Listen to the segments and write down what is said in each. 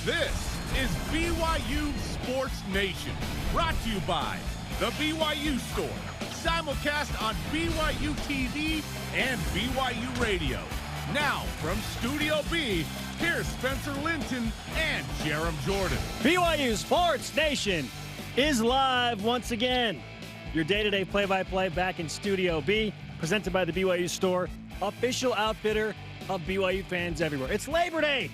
This is BYU Sports Nation, brought to you by the BYU Store, simulcast on BYU TV and BYU Radio. Now, from Studio B, here's Spencer Linton and Jarom Jordan. BYU Sports Nation is live once again. Your day-to-day play-by-play back in Studio B, presented by the BYU Store, official outfitter of BYU fans everywhere. It's Labor Day.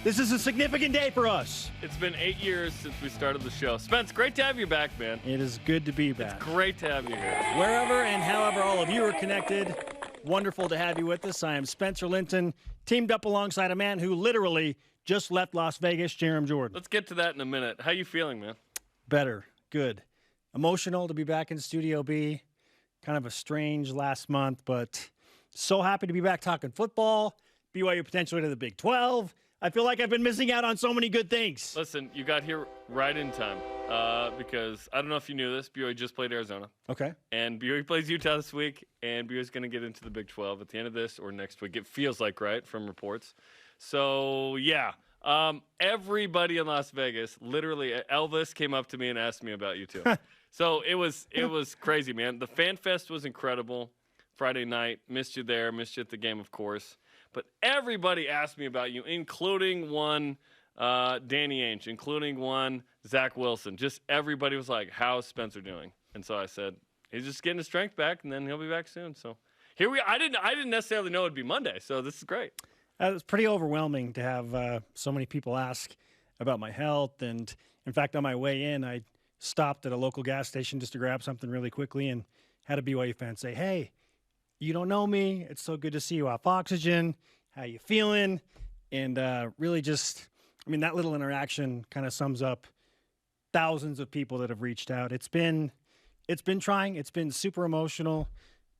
This is a significant day for us. It's been 8 years since we started the show. Spence, great to have you back, man. It is good to be back. It's great to have you here. Wherever and however all of you are connected, wonderful to have you with us. I am Spencer Linton, teamed up alongside a man who literally just left Las Vegas, Jarom Jordan. Let's get to that in a minute. How you feeling, man? Better. Good. Emotional to be back in Studio B. Kind of a strange last month, but so happy to be back talking football. BYU potentially to the Big 12. I feel like I've been missing out on so many good things. Listen, you got here right in time because I don't know if you knew this. BYU just played Arizona. Okay. And BYU plays Utah this week, and BYU's going to get into the Big 12 at the end of this or next week. It feels like, right, from reports. So, yeah. Everybody in Las Vegas, literally, Elvis came up to me and asked me about you too. So it was crazy, man. The Fan Fest was incredible. Friday night, missed you there, missed you at the game, of course. But everybody asked me about you, including one Danny Ainge, including one Zach Wilson. Just everybody was like, how's Spencer doing? And so I said, he's just getting his strength back, and then he'll be back soon. So here we are. I didn't necessarily know it'd be Monday, so this is great. It was pretty overwhelming to have so many people ask about my health. And, in fact, on my way in, I stopped at a local gas station just to grab something really quickly and had a BYU fan say, hey, you don't know me. It's so good to see you off oxygen. How you feeling? And really just, I mean, that little interaction kind of sums up thousands of people that have reached out. It's been trying. It's been super emotional,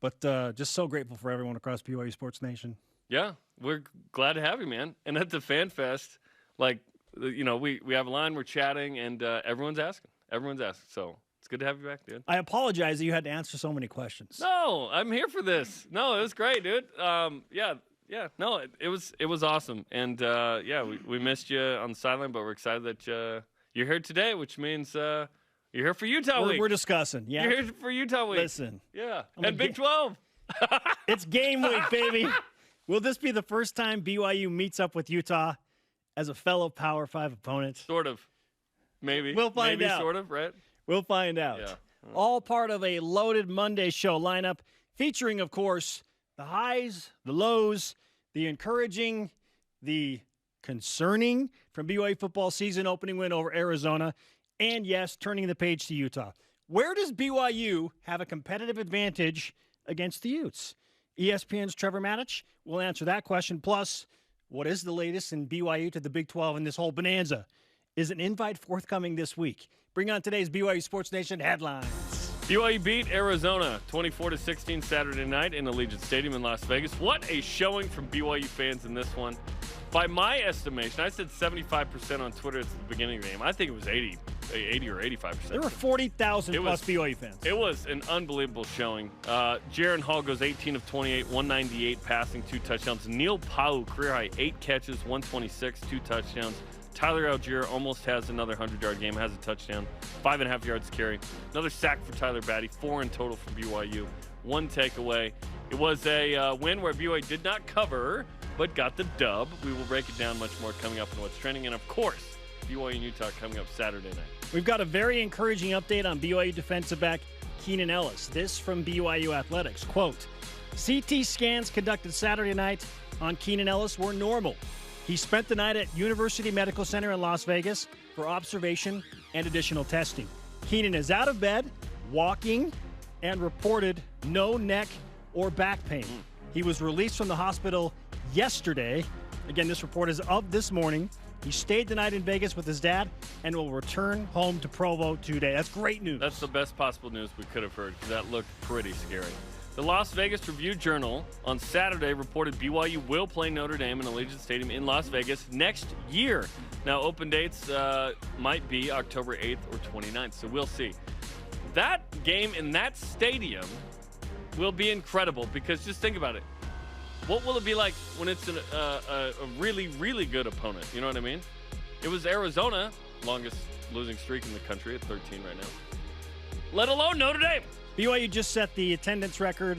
but just so grateful for everyone across BYU Sports Nation. Yeah, we're glad to have you, man. And at the Fan Fest, like, you know, we have a line, we're chatting, and everyone's asking. So it's good to have you back, dude. I apologize that you had to answer so many questions. No, I'm here for this. No, it was great, dude. Yeah. No, it was awesome. And, we missed you on the sideline, but we're excited that you're here today, which means you're here for Utah week. We're discussing, yeah. You're here for Utah week. Listen. Yeah, and Big 12. It's game week, baby. Will this be the first time BYU meets up with Utah as a fellow Power 5 opponent? Sort of. Maybe. We'll find out. Sort of, right? We'll find out. Yeah. All part of a loaded Monday show lineup featuring, of course, the highs, the lows, the encouraging, the concerning from BYU football season opening win over Arizona, and, yes, turning the page to Utah. Where does BYU have a competitive advantage against the Utes? ESPN's Trevor Matich will answer that question. Plus, what is the latest in BYU to the Big 12 in this whole bonanza? Is an invite forthcoming this week? Bring on today's BYU Sports Nation headlines. BYU beat Arizona 24-16 Saturday night in Allegiant Stadium in Las Vegas. What a showing from BYU fans in this one. By my estimation, I said 75% on Twitter at the beginning of the game. I think it was 80 or 85%. There were 40,000 plus BYU fans. It was an unbelievable showing. Jaron Hall goes 18 of 28, 198 passing, 2 touchdowns. Neil Pau, career high, 8 catches, 126, 2 touchdowns. Tyler Algier almost has another 100-yard game, has a touchdown, 5.5 yards carry. Another sack for Tyler Batty, 4 in total for BYU, 1 takeaway. It was a win where BYU did not cover, but got the dub. We will break it down much more coming up in What's Trending. And, of course, BYU and Utah coming up Saturday night. We've got a very encouraging update on BYU defensive back Keenan Ellis. This from BYU Athletics. Quote, CT scans conducted Saturday night on Keenan Ellis were normal. He spent the night at University Medical Center in Las Vegas for observation and additional testing. Keenan is out of bed, walking, and reported no neck or back pain. He was released from the hospital yesterday. Again, this report is of this morning. He stayed the night in Vegas with his dad and will return home to Provo today. That's great news. That's the best possible news we could have heard because that looked pretty scary. The Las Vegas Review-Journal on Saturday reported BYU will play Notre Dame in Allegiant Stadium in Las Vegas next year. Now, open dates might be October 8th or 29th, so we'll see. That game in that stadium will be incredible because just think about it. What will it be like when it's a really, really good opponent? You know what I mean? It was Arizona, longest losing streak in the country at 13 right now. Let alone Notre Dame. BYU just set the attendance record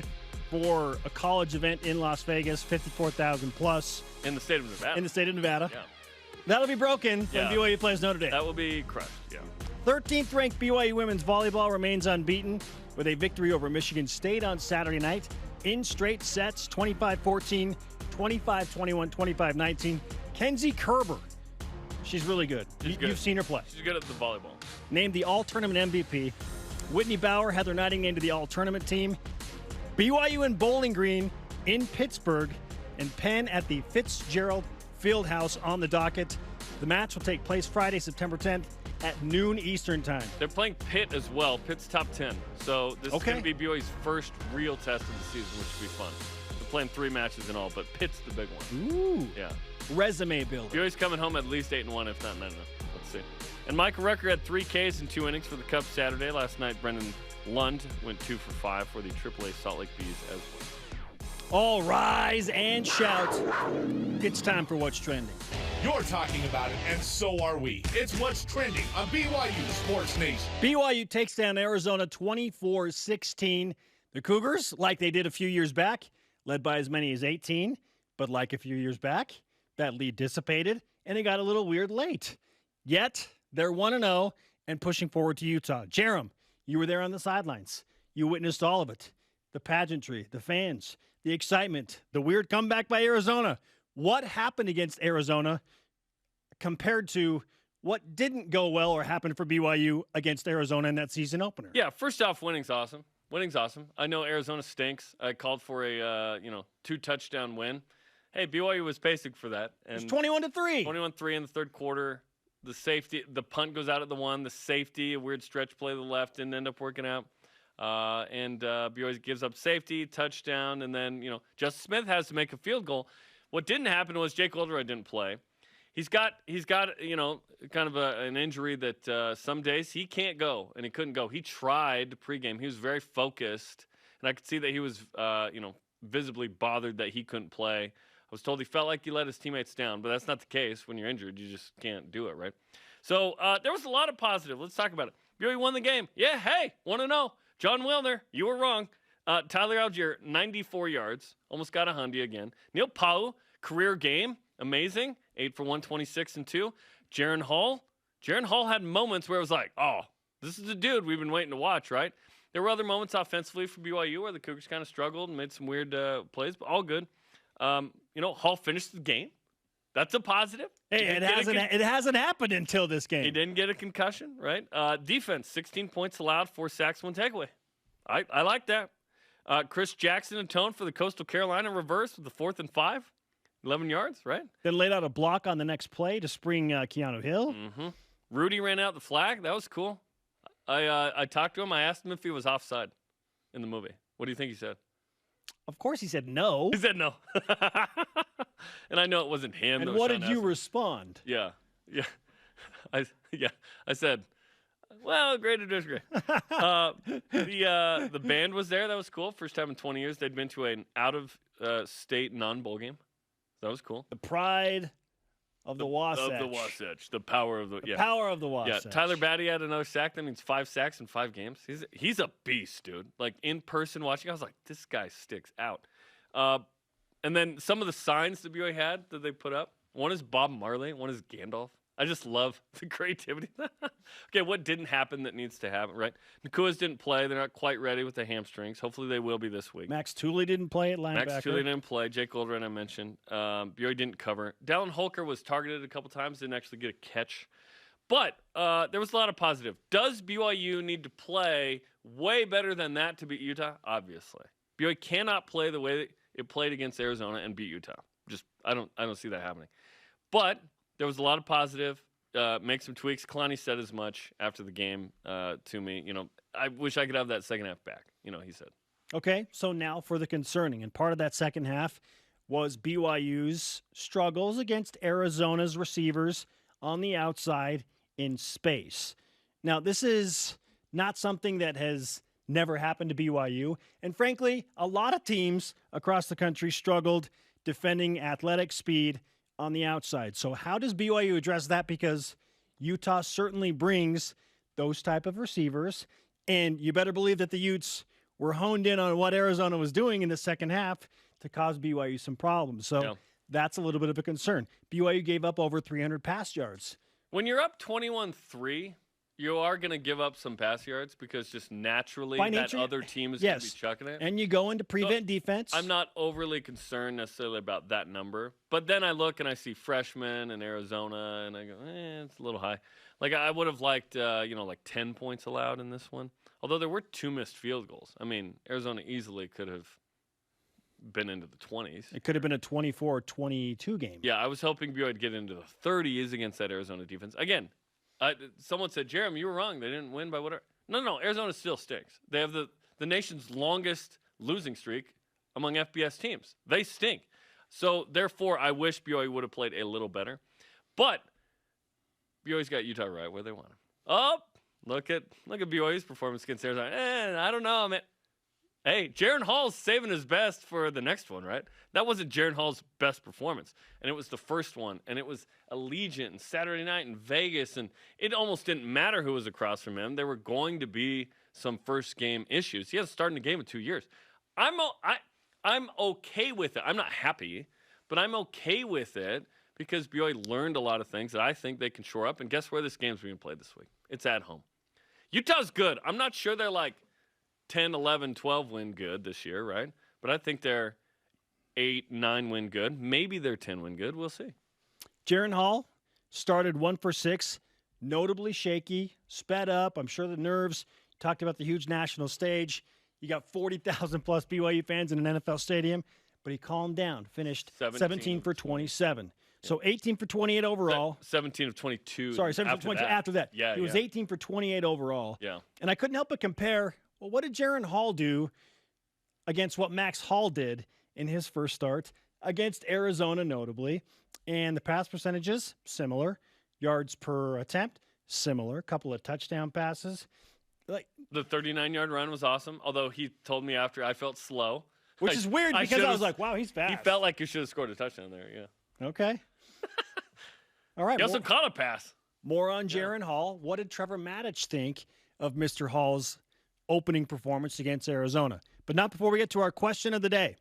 for a college event in Las Vegas, 54,000 plus. In the state of Nevada. In the state of Nevada. Yeah. That'll be broken when BYU plays Notre Dame. That will be crushed, yeah. 13th ranked BYU women's volleyball remains unbeaten with a victory over Michigan State on Saturday night in straight sets, 25-14, 25-21, 25-19. Kenzie Kerber, she's really good. She's good. You've seen her play. She's good at the volleyball. Named the All-Tournament MVP. Whitney Bauer, Heather Nutting named to the All-Tournament team. BYU and Bowling Green in Pittsburgh, and Penn at the Fitzgerald Fieldhouse on the docket. The match will take place Friday, September 10th at noon Eastern time. They're playing Pitt as well. Pitt's top 10. So this is going to be BYU's first real test of the season, which should be fun. They're playing 3 matches in all, but Pitt's the big one. Ooh. Yeah. Resume builder. BYU's coming home at least 8-1, if not 9-0. Let's see. And Micah Rucker had 3 Ks in 2 innings for the Cubs Saturday. Last night, Brendan Lund went 2 for 5 for the AAA Salt Lake Bees as well. All rise and shout. It's time for What's Trending. You're talking about it, and so are we. It's What's Trending on BYU Sports Nation. BYU takes down Arizona 24-16. The Cougars, like they did a few years back, led by as many as 18. But like a few years back, that lead dissipated, and it got a little weird late. Yet, they're 1-0 and pushing forward to Utah. Jarom, you were there on the sidelines. You witnessed all of it. The pageantry, the fans, the excitement, the weird comeback by Arizona. What happened against Arizona compared to what didn't go well or happened for BYU against Arizona in that season opener? Yeah, first off, winning's awesome. Winning's awesome. I know Arizona stinks. I called for a 2-touchdown win. Hey, BYU was pacing for that. And it's 21-3. 21-3 in the third quarter. The safety, the punt goes out at the 1. The safety, a weird stretch play to the left, didn't end up working out. And BYU gives up safety, touchdown, and then, Justice Smith has to make a field goal. What didn't happen was Jake Oldroyd didn't play. He's got kind of an injury that some days he can't go, and he couldn't go. He tried pregame. He was very focused, and I could see that he was, visibly bothered that he couldn't play. I was told he felt like he let his teammates down, but that's not the case. When you're injured, you just can't do it, right? So there was a lot of positive. Let's talk about it. BYU won the game. Yeah, hey, 1-0. John Wilner, you were wrong. Tyler Algier, 94 yards. Almost got a hundy again. Neil Pau, career game. Amazing. 8 for 126 and 2. Jaron Hall had moments where it was like, oh, this is the dude we've been waiting to watch, right? There were other moments offensively for BYU where the Cougars kind of struggled and made some weird plays, but all good. Hall finished the game. That's a positive. Hey, it hasn't happened until this game. He didn't get a concussion, right? Defense, 16 points allowed, 4 sacks, 1 takeaway. I like that. Chris Jackson atoned for the Coastal Carolina reverse with the 4th and 5. 11 yards, right? Then laid out a block on the next play to spring Keanu Hill. Mm-hmm. Rudy ran out the flag. That was cool. I talked to him. I asked him if he was offside in the movie. What do you think he said? Of course he said no. He said no. And I know it wasn't him. And what did you respond? Yeah. I said, well, agree to disagree. The band was there. That was cool. First time in 20 years they'd been to an out-of-state non-bowl game. That was cool. The pride of the Wasatch. Of the Wasatch. The power of the power of the Wasatch. Yeah, Tyler Batty had another sack. That means 5 sacks in 5 games. He's a beast, dude. Like, in person watching, I was like, this guy sticks out. And then some of the signs that BYU had that they put up. One is Bob Marley. One is Gandalf. I just love the creativity. Okay, what didn't happen that needs to happen, right? Nakua's didn't play. They're not quite ready with the hamstrings. Hopefully they will be this week. Max Tooley didn't play at linebacker. Max Tooley didn't play. Jake Oldroyd I mentioned. BYU didn't cover. Dallin Holker was targeted a couple times, didn't actually get a catch. But there was a lot of positive. Does BYU need to play way better than that to beat Utah? Obviously. BYU cannot play the way it played against Arizona and beat Utah. I don't see that happening. But there was a lot of positive. Make some tweaks. Kalani said as much after the game to me. I wish I could have that second half back. He said. Okay, so now for the concerning. And part of that second half was BYU's struggles against Arizona's receivers on the outside in space. Now, this is not something that has never happened to BYU. And frankly, a lot of teams across the country struggled defending athletic speed on the outside. So how does BYU address that? Because Utah certainly brings those type of receivers, and you better believe that the Utes were honed in on what Arizona was doing in the second half to cause BYU some problems. So that's a little bit of a concern. BYU gave up over 300 pass yards. When you're up 21-3, you are going to give up some pass yards because just naturally that other team is going to be chucking it. And you go into prevent defense. I'm not overly concerned necessarily about that number. But then I look and I see freshmen and Arizona, and I go, it's a little high. Like I would have liked, like 10 points allowed in this one. Although there were 2 missed field goals. I mean, Arizona easily could have been into the 20s. It could have been a 24-22 game. Yeah, I was hoping BYU would get into the 30s against that Arizona defense. Again, someone said, Jarom, you were wrong. They didn't win by whatever. No, Arizona still stinks. They have the nation's longest losing streak among FBS teams. They stink. So, therefore, I wish BYU would have played a little better. But BYU's got Utah right where they want him. Oh, look at BYU's performance against Arizona. I don't know, man. Hey, Jaron Hall's saving his best for the next one, right? That wasn't Jaron Hall's best performance, and it was the first one, and it was Allegiant and Saturday night in Vegas, and it almost didn't matter who was across from him. There were going to be some first-game issues. He hasn't started a game in 2 years. I'm okay with it. I'm not happy, but I'm okay with it because BYU learned a lot of things that I think they can shore up, and guess where this game's being played this week? It's at home. Utah's good. I'm not sure they're like 10, 11, 12 win good this year, right? But I think they're 8, 9 win good. Maybe they're 10 win good. We'll see. Jaron Hall started 1 for 6, notably shaky, sped up. I'm sure the nerves. Talked about the huge national stage. You got 40,000 plus BYU fans in an NFL stadium, but he calmed down. Finished 17 for 27. So 18 for 28 overall. 17 of 22. Sorry, 17 for 22 after that. Yeah, he was 18 for 28 overall. Yeah. And I couldn't help but compare, well, what did Jaron Hall do against what Max Hall did in his first start against Arizona, notably? And the pass percentages, similar. Yards per attempt, similar. Couple of touchdown passes. Like the 39-yard run was awesome, although he told me after I felt slow. Which is weird because I was like, wow, he's fast. He felt like you should have scored a touchdown there, yeah. Okay. All right. He also caught a pass. More on Jaron Hall. What did Trevor Matich think of Mr. Hall's opening performance against Arizona? But not before we get to our question of the day.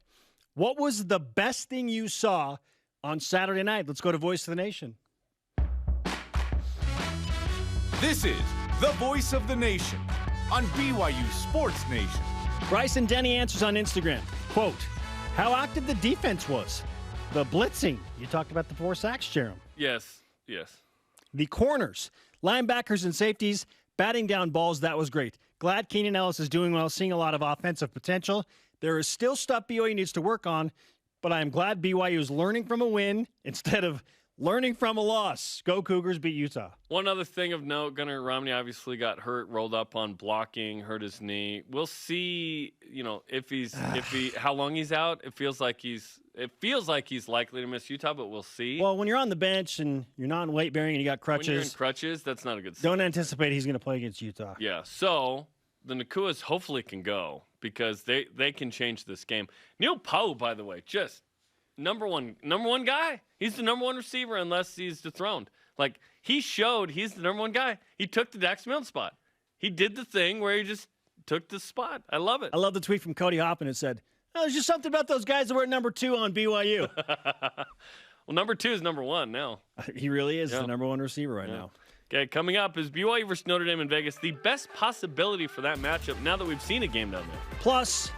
What was the best thing you saw on Saturday night? Let's go to Voice of the Nation. This is the Voice of the Nation on BYU Sports Nation. Bryson Denny answers on Instagram, quote, how active the defense was. The blitzing. You talked about the 4 sacks, Jarom. Yes. The corners, linebackers and safeties, batting down balls, that was great. Glad Keenan Ellis is doing well, seeing a lot of offensive potential. There is still stuff BYU needs to work on, but I am glad BYU is learning from a win instead of learning from a loss. Go Cougars, beat Utah. One other thing of note, Gunnar Romney obviously got hurt, rolled up on blocking, hurt his knee. We'll see, how long he's out. It feels like he's likely to miss Utah, but we'll see. Well, when you're on the bench and you're not in weight bearing and you got crutches. When you're in crutches, that's not a good sign. Don't anticipate he's going to play against Utah. Yeah, so the Nakuas hopefully can go because they can change this game. Neil Poe, by the way, just number one guy. He's the number 1 receiver unless he's dethroned. Like, he showed he's the number 1 guy. He took the Dax Milne spot. He did the thing where he just took the spot. I love it. I love the tweet from Cody Hoffman. It said, there's just something about those guys that were at number 2 on BYU. Well, number 2 is number 1 now. He really is the number 1 receiver right now. Okay, coming up is BYU versus Notre Dame in Vegas. The best possibility for that matchup now that we've seen a game down there. Plus,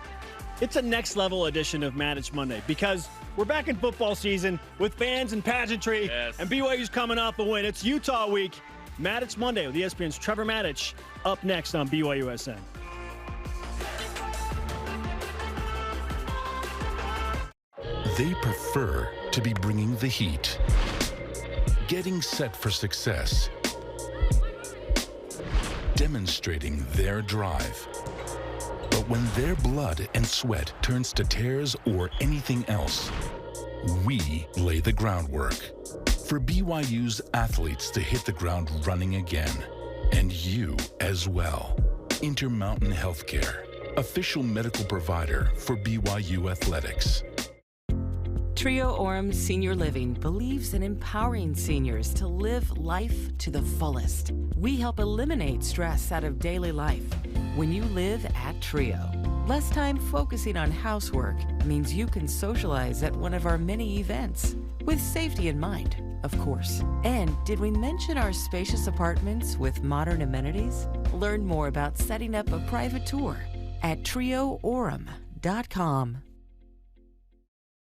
it's a next-level edition of Matich Monday because we're back in football season with fans and pageantry, and BYU's coming off a win. It's Utah week. Matich Monday with ESPN's Trevor Matich up next on BYUSN. They prefer to be bringing the heat, getting set for success, demonstrating their drive. But when their blood and sweat turns to tears or anything else, we lay the groundwork for BYU's athletes to hit the ground running again, and you as well. Intermountain Healthcare, official medical provider for BYU Athletics. Trio Orem Senior Living believes in empowering seniors to live life to the fullest. We help eliminate stress out of daily life when you live at Trio. Less time focusing on housework means you can socialize at one of our many events, with safety in mind, of course. And did we mention our spacious apartments with modern amenities? Learn more about setting up a private tour at trioorem.com.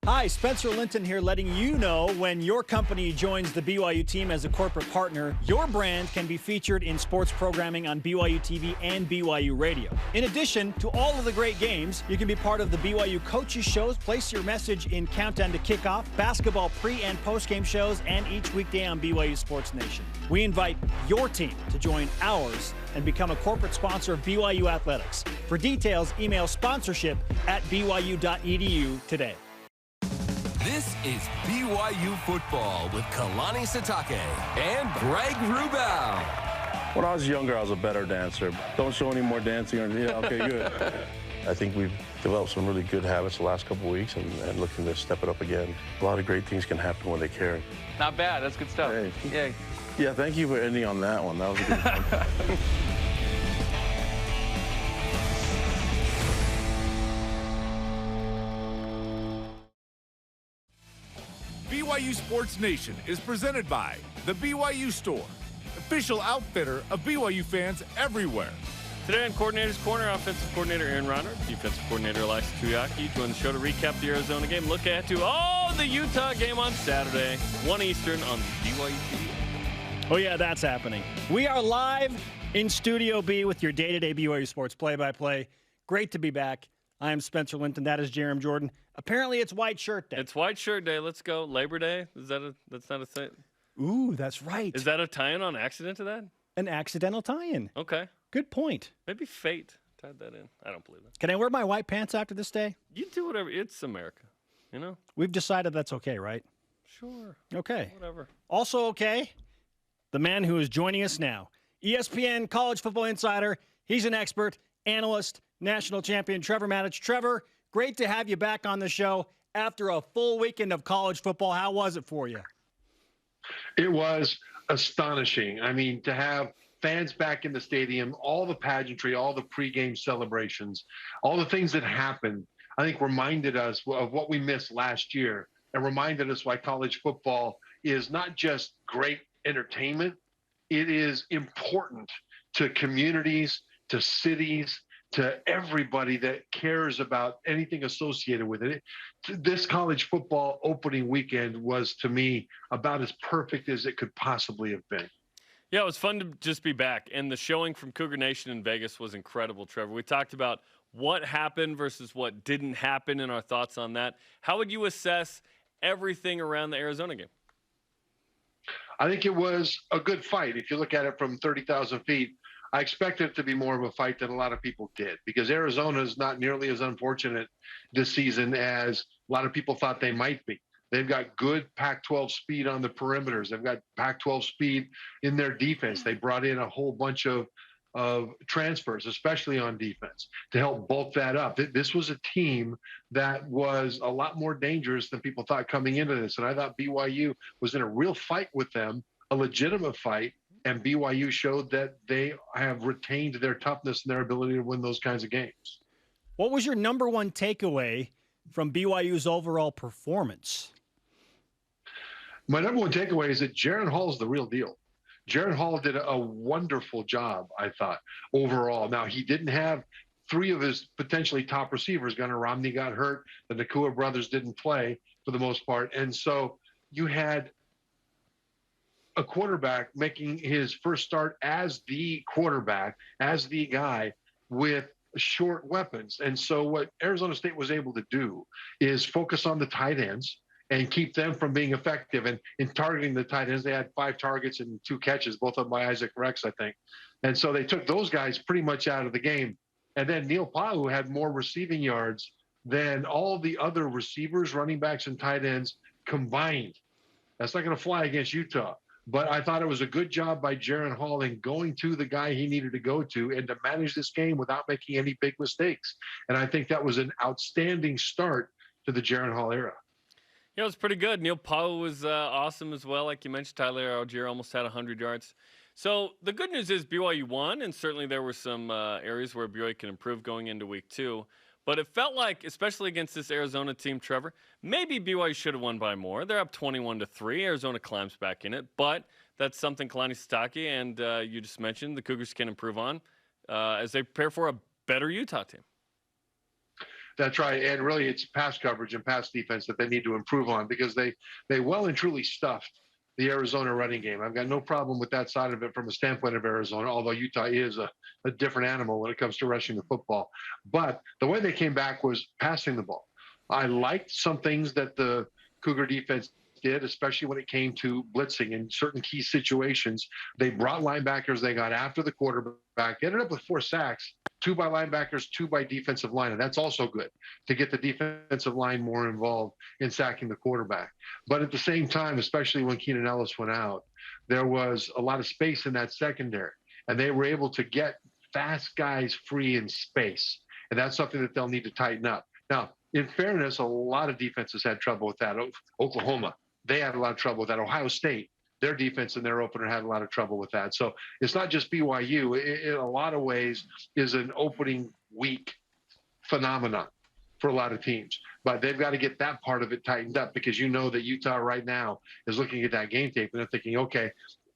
Hi, Spencer Linton here, letting you know when your company joins the BYU team as a corporate partner, your brand can be featured in sports programming on BYU TV and BYU Radio. In addition to all of the great games, you can be part of the BYU coaches shows, place your message in Countdown to Kickoff, basketball pre- and post-game shows, and each weekday on BYU Sports Nation. We invite your team to join ours and become a corporate sponsor of BYU Athletics. For details, email sponsorship@byu.edu today. This is BYU Football with Kalani Sitake and Greg Wrubell. When I was younger, I was a better dancer. Don't show any more dancing. Okay, good. I think we've developed some really good habits the last couple of weeks and looking to step it up again. A lot of great things can happen when they care. Not bad. That's good stuff. Hey. Yeah, thank you for ending on that one. That was a good one. BYU Sports Nation is presented by the BYU Store, official outfitter of BYU fans everywhere. Today on Coordinator's Corner, offensive coordinator Aaron Ronner, defensive coordinator Alexis Tuyaki join the show to recap the Arizona game, look ahead to the Utah game on Saturday, 1 Eastern on BYU TV. Oh yeah, that's happening. We are live in Studio B with your day-to-day BYU sports play-by-play. Great to be back. I am Spencer Linton. That is Jarom Jordan. Apparently, it's White Shirt Day. It's White Shirt Day. Let's go. Labor Day. That's not a thing? Ooh, that's right. Is that a tie-in on accident to that? An accidental tie-in. Okay. Good point. Maybe fate tied that in. I don't believe that. Can I wear my white pants after this day? You do whatever. It's America. You know? We've decided that's okay, right? Sure. Okay. Whatever. Also okay, the man who is joining us now, ESPN College Football Insider. He's an expert, analyst, national champion, Trevor Matich. Trevor, great to have you back on the show after a full weekend of college football. How was it for you? It was astonishing. I mean, to have fans back in the stadium, all the pageantry, all the pregame celebrations, all the things that happened, I think reminded us of what we missed last year and reminded us why college football is not just great entertainment. It is important to communities, to cities, to everybody that cares about anything associated with it. This college football opening weekend was, to me, about as perfect as it could possibly have been. Yeah, it was fun to just be back. And the showing from Cougar Nation in Vegas was incredible, Trevor. We talked about what happened versus what didn't happen and our thoughts on that. How would you assess everything around the Arizona game? I think it was a good fight. If you look at it from 30,000 feet, I expected it to be more of a fight than a lot of people did, because Arizona is not nearly as unfortunate this season as a lot of people thought they might be. They've got good Pac-12 speed on the perimeters. They've got Pac-12 speed in their defense. They brought in a whole bunch of transfers, especially on defense, to help bulk that up. This was a team that was a lot more dangerous than people thought coming into this. And I thought BYU was in a real fight with them, a legitimate fight. And BYU showed that they have retained their toughness and their ability to win those kinds of games. What was your number one takeaway from BYU's overall performance? My number one takeaway is that Jaren Hall is the real deal. Jaren Hall did a wonderful job, I thought, overall. Now, he didn't have three of his potentially top receivers. Gunnar Romney got hurt. The Nakua brothers didn't play for the most part. And so you had a quarterback making his first start as the quarterback, as the guy with short weapons. And so what Arizona State was able to do is focus on the tight ends and keep them from being effective. And in targeting the tight ends, they had 5 targets and 2 catches, both of them by Isaac Rex, I think. And so they took those guys pretty much out of the game. And then Neil Pau had more receiving yards than all the other receivers, running backs, and tight ends combined. That's not going to fly against Utah. But I thought it was a good job by Jaren Hall in going to the guy he needed to go to and to manage this game without making any big mistakes. And I think that was an outstanding start to the Jaren Hall era. Yeah, it was pretty good. Neil Poe was awesome as well. Like you mentioned, Tyler Algier almost had 100 yards. So the good news is BYU won, and certainly there were some areas where BYU can improve going into week 2. But it felt like, especially against this Arizona team, Trevor, maybe BYU should have won by more. They're up 21-3. Arizona climbs back in it. But that's something Kalani Sitake and you just mentioned the Cougars can improve on as they prepare for a better Utah team. That's right. And really, it's pass coverage and pass defense that they need to improve on, because they well and truly stuffed the Arizona running game. I've got no problem with that side of it from a standpoint of Arizona, although Utah is a different animal when it comes to rushing the football. But the way they came back was passing the ball. I liked some things that the Cougar defense did, especially when it came to blitzing in certain key situations. They brought linebackers. They got after the quarterback. They ended up with 4 sacks. 2 by linebackers, 2 by defensive line. And that's also good to get the defensive line more involved in sacking the quarterback. But at the same time, especially when Keenan Ellis went out, there was a lot of space in that secondary. And they were able to get fast guys free in space. And that's something that they'll need to tighten up. Now, in fairness, a lot of defenses had trouble with that. Oklahoma, they had a lot of trouble with that. Ohio State, their defense in their opener had a lot of trouble with that. So it's not just BYU. It, in a lot of ways, is an opening week phenomenon for a lot of teams. But they've got to get that part of it tightened up, because you know that Utah right now is looking at that game tape and they're thinking, okay,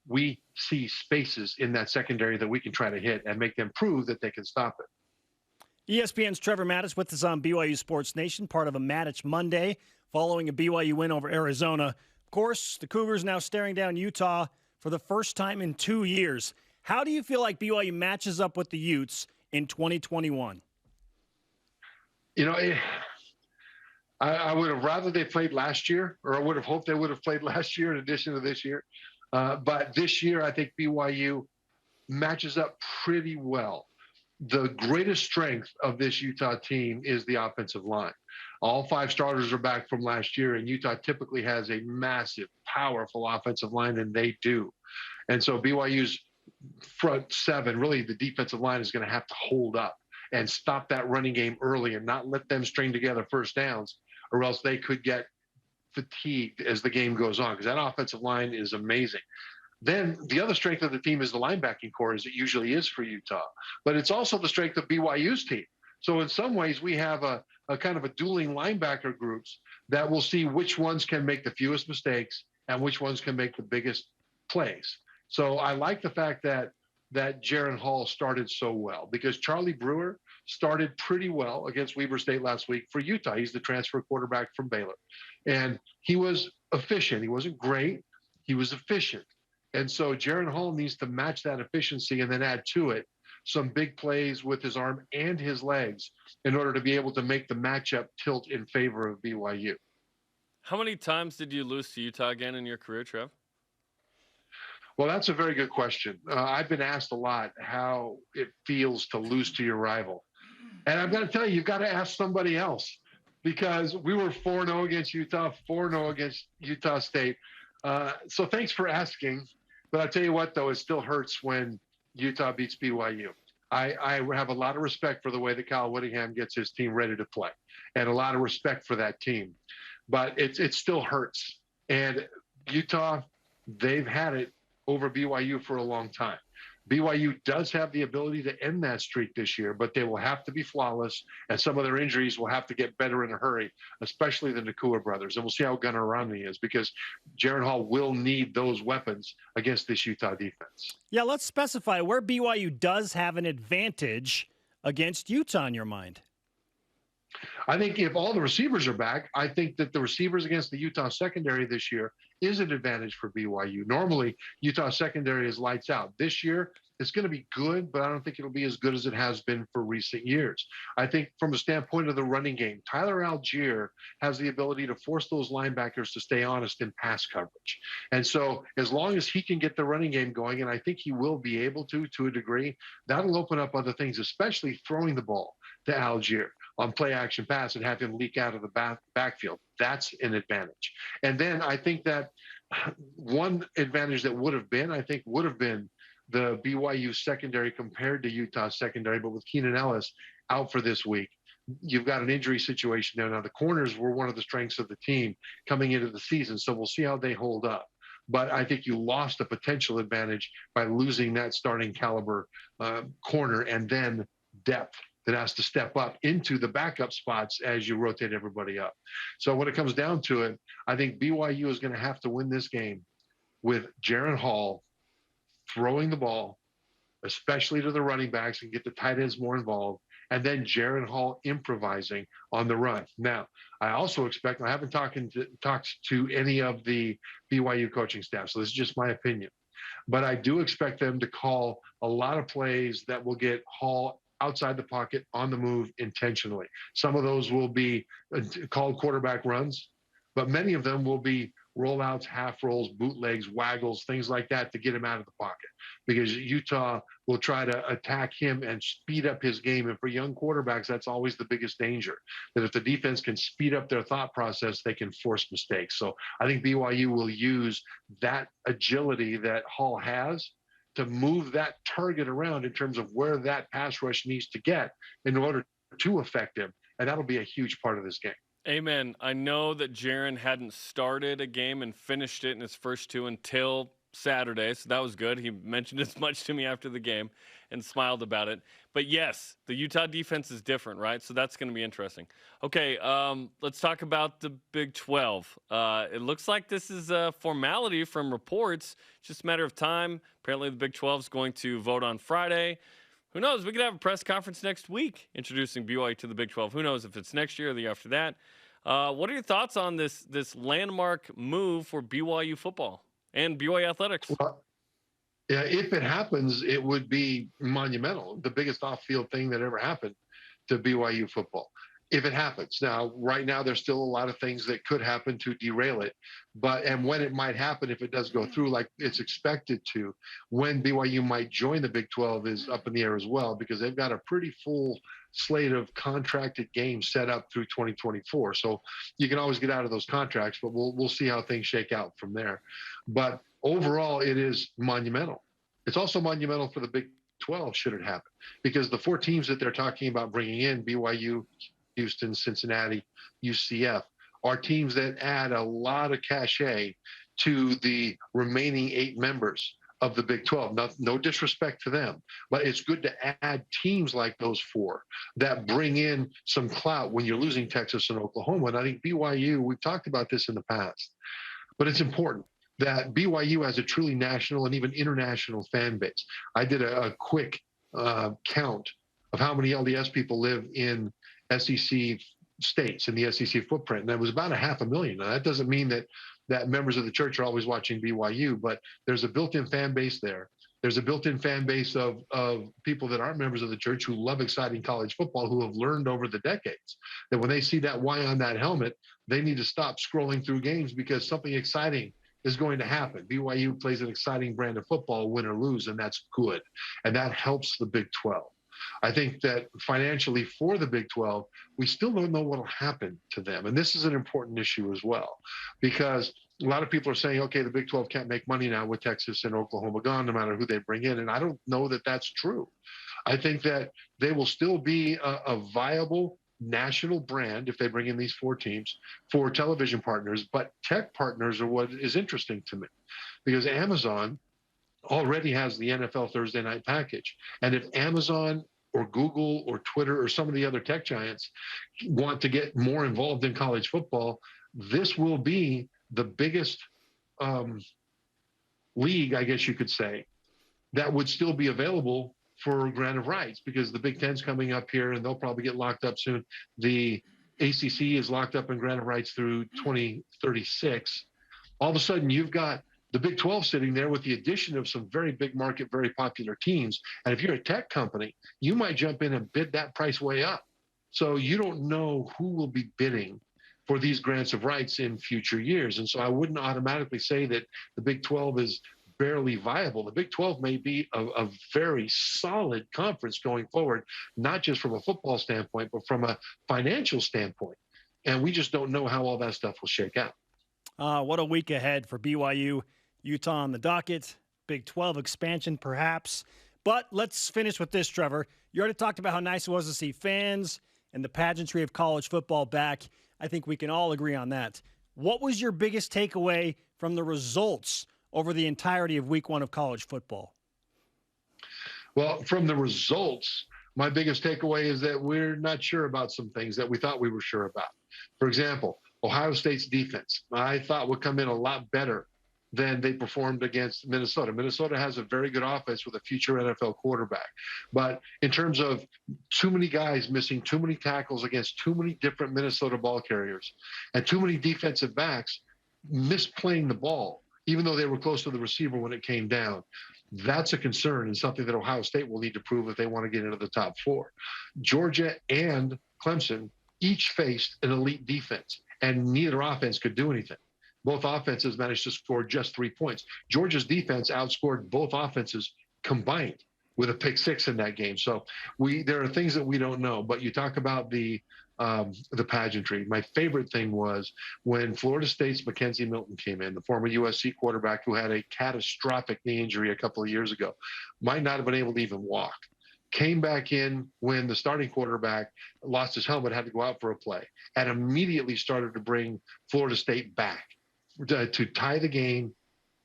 we see spaces in that secondary that we can try to hit and make them prove that they can stop it. ESPN's Trevor Matich with us on BYU Sports Nation, part of a Matich Monday following a BYU win over Arizona. Of course, the Cougars now staring down Utah for the first time in 2 years. How do you feel like BYU matches up with the Utes in 2021? You know, I would have rather they played last year, or I would have hoped they would have played last year in addition to this year. But this year, I think BYU matches up pretty well. The greatest strength of this Utah team is the offensive line. All 5 starters are back from last year, and Utah typically has a massive, powerful offensive line, and they do. And so BYU's front 7, really the defensive line, is going to have to hold up and stop that running game early and not let them string together first downs, or else they could get fatigued as the game goes on, because that offensive line is amazing. Then the other strength of the team is the linebacking core, as it usually is for Utah. But it's also the strength of BYU's team. So in some ways, we have a kind of a dueling linebacker groups that will see which ones can make the fewest mistakes and which ones can make the biggest plays. So I like the fact that Jaron Hall started so well, because Charlie Brewer started pretty well against Weber State last week for Utah. He's the transfer quarterback from Baylor. And he was efficient. He wasn't great. He was efficient. And so Jaron Hall needs to match that efficiency and then add to it some big plays with his arm and his legs in order to be able to make the matchup tilt in favor of BYU. How many times did you lose to Utah again in your career, Trev? Well, that's a very good question. I've been asked a lot how it feels to lose to your rival. And I've got to tell you, you've got to ask somebody else, because we were 4-0 against Utah, 4-0 against Utah State. So thanks for asking. But I'll tell you what, though, it still hurts when Utah beats BYU. I have a lot of respect for the way that Kyle Whittingham gets his team ready to play, and a lot of respect for that team. But it still hurts. And Utah, they've had it over BYU for a long time. BYU does have the ability to end that streak this year, but they will have to be flawless, and some of their injuries will have to get better in a hurry, especially the Nakua brothers. And we'll see how Gunnar Romney is, because Jaron Hall will need those weapons against this Utah defense. Yeah, let's specify where BYU does have an advantage against Utah in your mind. I think if all the receivers are back, I think that the receivers against the Utah secondary this year is an advantage for BYU. Normally, Utah secondary is lights out. This year, it's going to be good, but I don't think it'll be as good as it has been for recent years. I think from a standpoint of the running game, Tyler Algier has the ability to force those linebackers to stay honest in pass coverage. And so as long as he can get the running game going, and I think he will be able to a degree, that'll open up other things, especially throwing the ball to Algier on play action pass and have him leak out of the backfield. That's an advantage. And then I think that one advantage that would have been the BYU secondary compared to Utah secondary, but with Keenan Ellis out for this week, you've got an injury situation there. Now, the corners were one of the strengths of the team coming into the season, so we'll see how they hold up. But I think you lost a potential advantage by losing that starting caliber corner and then depth that has to step up into the backup spots as you rotate everybody up. So when it comes down to it, I think BYU is going to have to win this game with Jaron Hall throwing the ball, especially to the running backs, and get the tight ends more involved, and then Jaron Hall improvising on the run. Now, I also expect, I haven't talked to any of the BYU coaching staff, so this is just my opinion, but I do expect them to call a lot of plays that will get Hall outside the pocket, on the move intentionally. Some of those will be called quarterback runs, but many of them will be rollouts, half rolls, bootlegs, waggles, things like that to get him out of the pocket, because Utah will try to attack him and speed up his game. And for young quarterbacks, that's always the biggest danger, that if the defense can speed up their thought process, they can force mistakes. So I think BYU will use that agility that Hall has to move that target around in terms of where that pass rush needs to get in order to affect him. And that'll be a huge part of this game. Amen. I know that Jaron hadn't started a game and finished it in his first two until Saturday, so that was good. He mentioned as much to me after the game and smiled about it. But yes, the Utah defense is different, right? So that's going to be interesting. Okay, let's talk about the Big 12. It looks like this is a formality from reports. It's just a matter of time. Apparently the Big 12 is going to vote on Friday. Who knows? We could have a press conference next week introducing BYU to the Big 12. Who knows if it's next year or the year after that. What are your thoughts on this landmark move for BYU football and BYU athletics? Well, yeah, if it happens, it would be monumental. The biggest off-field thing that ever happened to BYU football, if it happens. Now, right now, there's still a lot of things that could happen to derail it. And when it might happen, if it does go through like it's expected to, when BYU might join the Big 12 is up in the air as well, because they've got a pretty full slate of contracted games set up through 2024. So you can always get out of those contracts, but we'll see how things shake out from there. But overall, it is monumental. It's also monumental for the Big 12 should it happen, because the four teams that they're talking about bringing in, BYU, Houston, Cincinnati, UCF, are teams that add a lot of cachet to the remaining 8 members of the Big 12. No disrespect to them, but it's good to add teams like those 4 that bring in some clout when you're losing Texas and Oklahoma. And I think BYU, we've talked about this in the past, but it's important that BYU has a truly national and even international fan base. I did a quick count of how many LDS people live in SEC states in the SEC footprint, and that was about 500,000. Now, that doesn't mean that members of the church are always watching BYU, but there's a built-in fan base there. There's a built-in fan base of people that aren't members of the church who love exciting college football, who have learned over the decades that when they see that Y on that helmet, they need to stop scrolling through games because something exciting is going to happen. BYU plays an exciting brand of football, win or lose, and that's good. And that helps the Big 12. I think that financially for the Big 12, we still don't know what will happen to them. And this is an important issue as well, because a lot of people are saying, okay, the Big 12 can't make money now with Texas and Oklahoma gone, no matter who they bring in. And I don't know that that's true. I think that they will still be a viable national brand if they bring in these 4 teams for television partners, but tech partners are what is interesting to me, because Amazon already has the NFL Thursday night package. And if Amazon or Google or Twitter or some of the other tech giants want to get more involved in college football, this will be the biggest league, I guess you could say, that would still be available for grant of rights, because the Big Ten's coming up here and they'll probably get locked up soon. The ACC is locked up in grant of rights through 2036. All of a sudden, you've got the Big 12 sitting there with the addition of some very big market, very popular teams. And if you're a tech company, you might jump in and bid that price way up. So you don't know who will be bidding for these grants of rights in future years. And so I wouldn't automatically say that the Big 12 is barely viable. The Big 12 may be a very solid conference going forward, not just from a football standpoint, but from a financial standpoint. And we just don't know how all that stuff will shake out. What a week ahead for BYU. Utah on the docket, Big 12 expansion perhaps. But let's finish with this, Trevor. You already talked about how nice it was to see fans and the pageantry of college football back. I think we can all agree on that. What was your biggest takeaway from the results over the entirety of week 1 of college football? Well, from the results, my biggest takeaway is that we're not sure about some things that we thought we were sure about. For example, Ohio State's defense, I thought would come in a lot better than they performed against Minnesota. Minnesota has a very good offense with a future NFL quarterback. But in terms of too many guys missing too many tackles against too many different Minnesota ball carriers and too many defensive backs misplaying the ball, even though they were close to the receiver when it came down, that's a concern and something that Ohio State will need to prove if they want to get into the top 4. Georgia and Clemson each faced an elite defense, and neither offense could do anything. Both offenses managed to score just 3 points. Georgia's defense outscored both offenses combined with a pick 6 in that game. So there are things that we don't know. But you talk about the pageantry. My favorite thing was when Florida State's Mackenzie Milton came in, the former USC quarterback who had a catastrophic knee injury a couple of years ago, might not have been able to even walk. Came back in when the starting quarterback lost his helmet, had to go out for a play, and immediately started to bring Florida State back to tie the game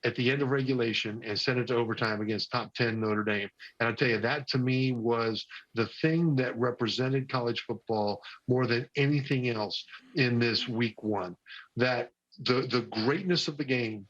at the end of regulation and send it to overtime against top 10 Notre Dame. And I'll tell you, that to me was the thing that represented college football more than anything else in this week 1, that the greatness of the game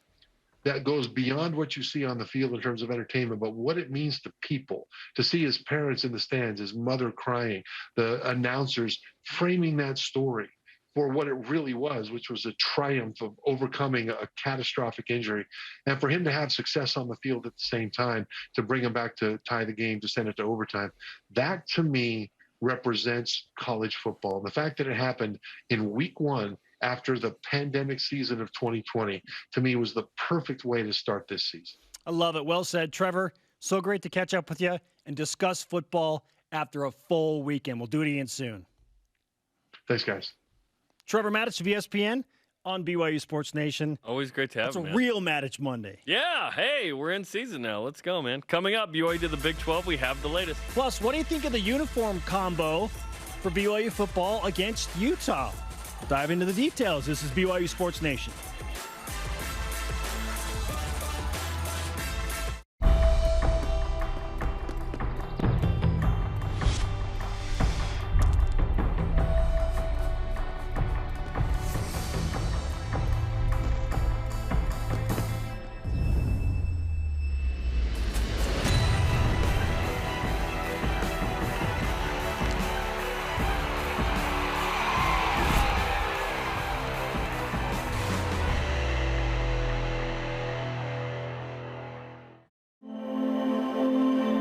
that goes beyond what you see on the field in terms of entertainment, but what it means to people, to see his parents in the stands, his mother crying, the announcers framing that story for what it really was, which was a triumph of overcoming a catastrophic injury. And for him to have success on the field at the same time, to bring him back to tie the game, to send it to overtime, that to me represents college football. And the fact that it happened in week 1 after the pandemic season of 2020, to me was the perfect way to start this season. I love it. Well said, Trevor. So great to catch up with you and discuss football after a full weekend. We'll do it again soon. Thanks, guys. Trevor Matich of ESPN on BYU Sports Nation. Always great to have It's him, a man. real Matich Monday. Yeah, hey, we're in season now. Let's go, man. Coming up, BYU to the Big 12. We have the latest. Plus, what do you think of the uniform combo for BYU football against Utah? We'll dive into the details. This is BYU Sports Nation.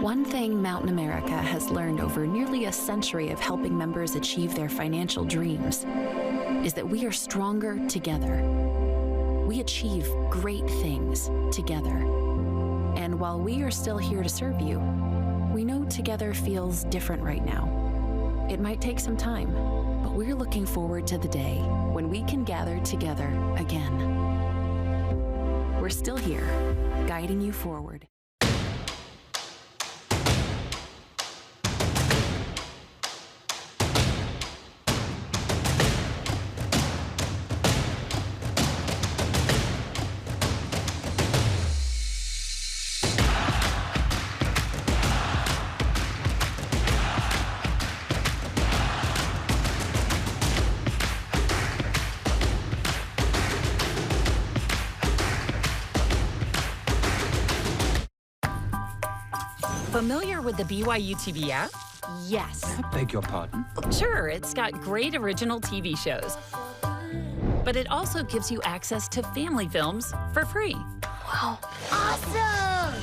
One thing Mountain America has learned over nearly a century of helping members achieve their financial dreams is that we are stronger together. We achieve great things together. And while we are still here to serve you, we know together feels different right now. It might take some time, but we're looking forward to the day when we can gather together again. We're still here, guiding you forward. Familiar with the BYU TV app? Yes. I beg your pardon? Sure, it's got great original TV shows. But it also gives you access to family films for free. Wow, awesome!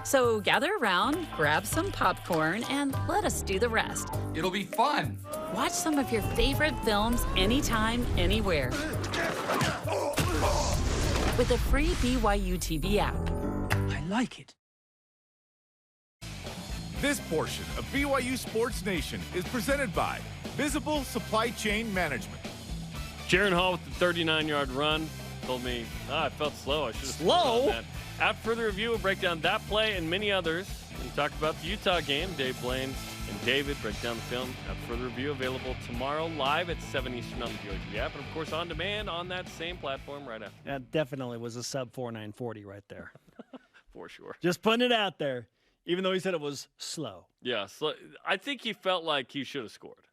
So gather around, grab some popcorn, and let us do the rest. It'll be fun. Watch some of your favorite films anytime, anywhere. With the free BYU TV app. I like it. This portion of BYU Sports Nation is presented by Visible Supply Chain Management. Jaron Hall with the 39-yard run told me, I felt slow. I should have Slow? that. After further review, we'll break down that play and many others and talk about the Utah game. Dave Blaine and David break down the film. Have further review available tomorrow live at 7 Eastern on the BYU TV app, and of course on demand on that same platform right after. That definitely was a sub 4.940 right there. For sure. Just putting it out there, even though he said it was slow. Yeah, I think he felt like he should have scored.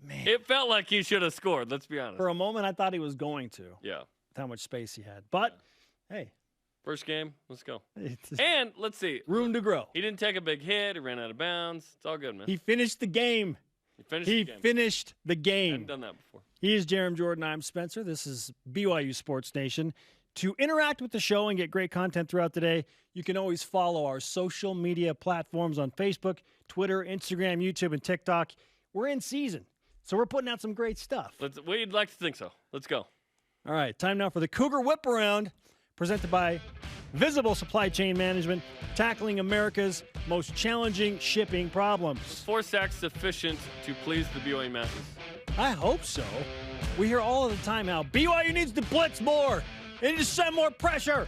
Man. It felt like he should have scored, let's be honest. For a moment, I thought he was going to. Yeah. With how much space he had. But, hey. First game, let's go. And let's see. Room to grow. He didn't take a big hit. He ran out of bounds. It's all good, man. He finished the game. He finished the game. I haven't done that before. He is Jarom Jordan. I'm Spencer. This is BYU Sports Nation. To interact with the show and get great content throughout the day, you can always follow our social media platforms on Facebook, Twitter, Instagram, YouTube, and TikTok. We're in season, so we're putting out some great stuff. We'd like to think so. Let's go. All right, time now for the Cougar Whip Around, presented by Visible Supply Chain Management, tackling America's most challenging shipping problems. 4 sacks sufficient to please the BYU masses? I hope so. We hear all of the time how BYU needs to blitz more. They need to send more pressure.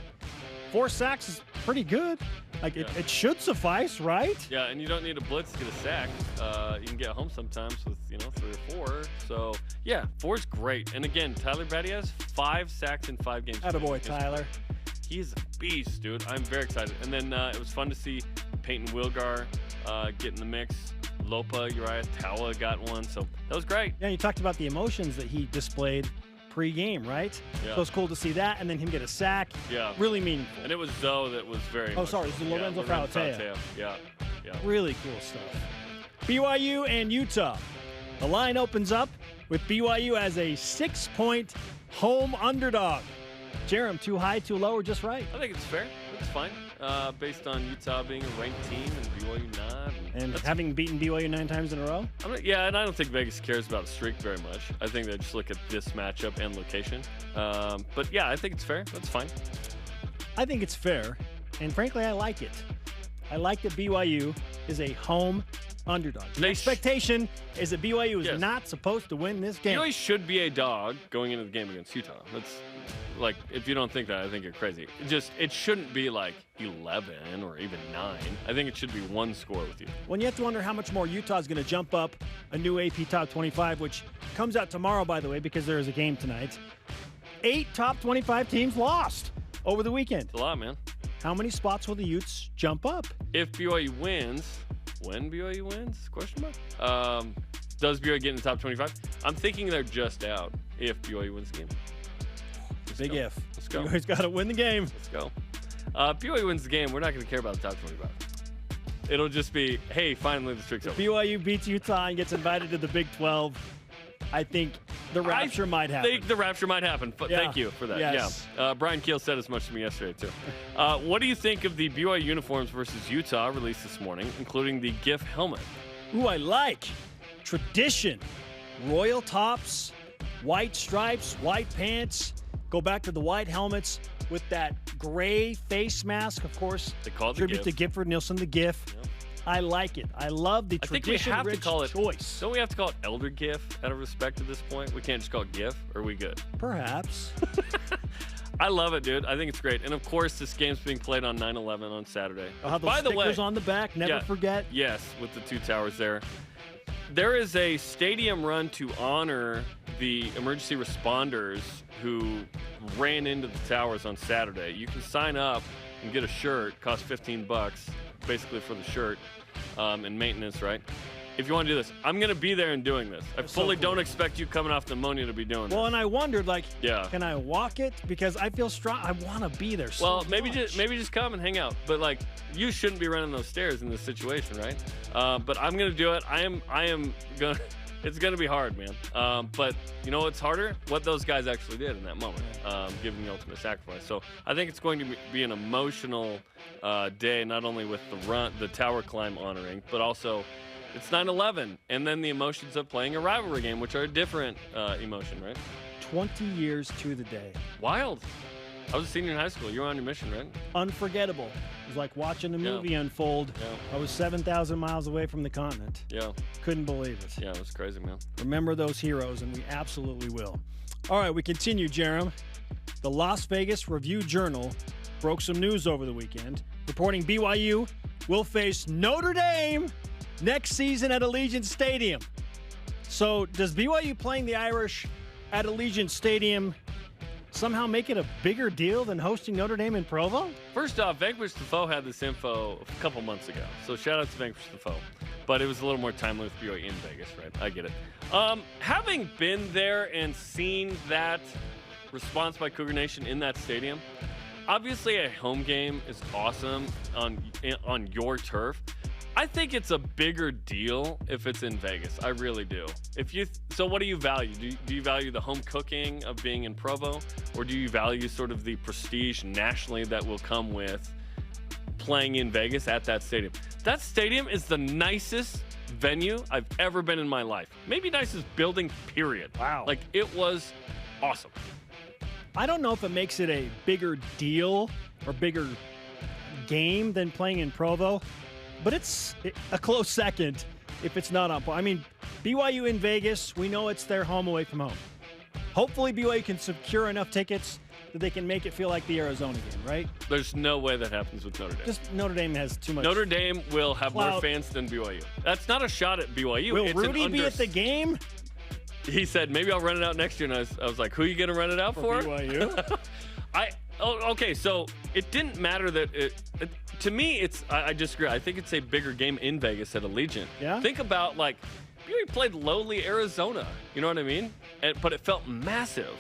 4 sacks is pretty good. It should suffice, right? Yeah, and you don't need a blitz to get a sack. You can get home sometimes with 3 or 4. So yeah, 4 is great. And again, Tyler Batty has 5 sacks in 5 games. Attaboy, Tyler. He's a beast, dude. I'm very excited. And then it was fun to see Peyton Wilgar get in the mix. Lopa, Uriah Tawa got one. So that was great. Yeah, you talked about the emotions that he displayed pre-game, right? Yeah. So it was cool to see that, and then him get a sack. Yeah. Really meaningful. And it was Zoe that was very Oh, sorry. It was Lorenzo Falatea. Yeah. Really cool stuff. BYU and Utah. The line opens up with BYU as a 6-point home underdog. Jarom, too high, too low, or just right? I think it's fair. It's fine. Based on Utah being a ranked team and BYU not. And having beaten BYU 9 times in a row? And I don't think Vegas cares about the streak very much. I think they just look at this matchup and location. But yeah, I think it's fair. That's fine. I think it's fair, and frankly, I like it. I like that BYU is a home underdog. The expectation is that BYU is not supposed to win this game. BYU should be a dog going into the game against Utah. That's like, if you don't think that, I think you're crazy. It shouldn't be like 11 or even 9. I think it should be 1 score with you. Well, you have to wonder how much more Utah is going to jump up a new AP Top 25, which comes out tomorrow, by the way, because there is a game tonight. 8 Top 25 teams lost over the weekend. It's a lot, man. How many spots will the Utes jump up? If BYU wins, when BYU wins? Question mark. Does BYU get in the top 25? I'm thinking they're just out if BYU wins the game. Big if. Let's go. BYU's got to win the game. Let's go. BYU wins the game. We're not going to care about the top 25. It'll just be, hey, finally the streak's over. BYU beats Utah and gets invited to the Big 12. I think the rapture might happen. I think the rapture might happen. Thank you for that. Yes. Yeah. Brian Keel said as much to me yesterday, too. What do you think of the BYU uniforms versus Utah released this morning, including the GIF helmet? Ooh, I like. Tradition. Royal tops, white stripes, white pants. Go back to the white helmets with that gray face mask, of course. They call it tribute the to Gifford Nielsen, the GIF. Yep. I like it. I love the tradition-rich choice. Don't we have to call it Elder GIF out of respect at this point? We can't just call it GIF. Are we good? Perhaps. I love it, dude. I think it's great. And, of course, this game's being played on 9/11 on Saturday. I'll have those stickers on the back. Never forget. Yes, with the 2 towers there. There is a stadium run to honor the emergency responders who ran into the towers on Saturday. You can sign up and get a shirt. Costs $15, basically for the shirt and maintenance, right? If you want to do this, I'm going to be there and doing this. I fully don't expect you coming off pneumonia to be doing this. Well, and I wondered, can I walk it? Because I feel strong. I want to be there so much. maybe just come and hang out. But, you shouldn't be running those stairs in this situation, right? But I'm going to do it. I am going to – it's going to be hard, man. But you know what's harder? What those guys actually did in that moment, giving the ultimate sacrifice. So I think it's going to be an emotional day, not only with the tower climb honoring, but also – it's 9/11, and then the emotions of playing a rivalry game, which are a different emotion, right? 20 years to the day. Wild. I was a senior in high school. You were on your mission, right? Unforgettable. It was like watching a movie unfold. Yeah. I was 7,000 miles away from the continent. Yeah. Couldn't believe it. Yeah, it was crazy, man. Remember those heroes, and we absolutely will. All right, we continue, Jarom. The Las Vegas Review-Journal broke some news over the weekend, reporting BYU will face Notre Dame next season at Allegiant Stadium. So does BYU playing the Irish at Allegiant Stadium somehow make it a bigger deal than hosting Notre Dame in Provo? First off, Vanquish Defoe had this info a couple months ago. So shout out to Vanquish Defoe. But it was a little more timely with BYU in Vegas, right? I get it. Having been there and seen that response by Cougar Nation in that stadium, obviously a home game is awesome on your turf. I think it's a bigger deal if it's in Vegas. I really do. So what do you value? Do you value the home cooking of being in Provo, or do you value sort of the prestige nationally that will come with playing in Vegas at that stadium? That stadium is the nicest venue I've ever been in my life. Maybe nicest building, period. Wow. Like, it was awesome. I don't know if it makes it a bigger deal or bigger game than playing in Provo, but it's a close second if it's not on point. I mean, BYU in Vegas, we know it's their home away from home. Hopefully BYU can secure enough tickets that they can make it feel like the Arizona game, right? There's no way that happens with Notre Dame. Just Notre Dame has too much. Notre Dame will have clout. more fans than BYU. That's not a shot at BYU. Will Rudy be at the game? He said, maybe I'll run it out next year. And I was like, who are you going to run it out for? BYU? Okay, so it didn't matter that to me, I disagree. I think it's a bigger game in Vegas at Allegiant. Yeah? Think about, like, BYU played lowly Arizona. You know what I mean? But it felt massive.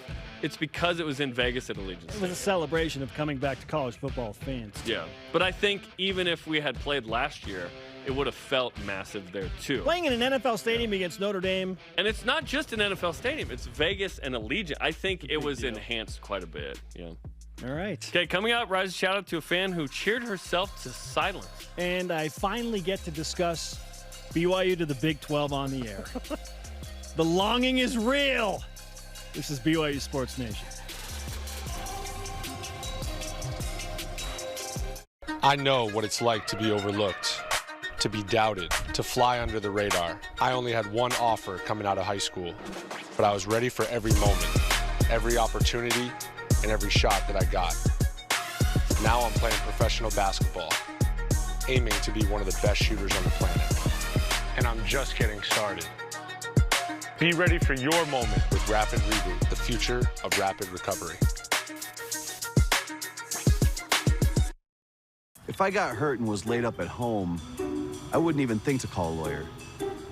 It's because it was in Vegas at Allegiant. It was a celebration of coming back to college football fans. Yeah. But I think even if we had played last year, it would have felt massive there, too. Playing in an NFL stadium against Notre Dame. And it's not just an NFL stadium. It's Vegas and Allegiant. I think it was enhanced quite a bit. Yeah. All right. Okay, coming up, rise shout out to a fan who cheered herself to silence. And I finally get to discuss BYU to the Big 12 on the air. The longing is real. This is BYU Sports Nation. I know what it's like to be overlooked, to be doubted, to fly under the radar. I only had one offer coming out of high school, but I was ready for every moment, every opportunity, and every shot that I got. Now I'm playing professional basketball, aiming to be one of the best shooters on the planet. And I'm just getting started. Be ready for your moment with Rapid Reboot, the future of rapid recovery. If I got hurt and was laid up at home, I wouldn't even think to call a lawyer.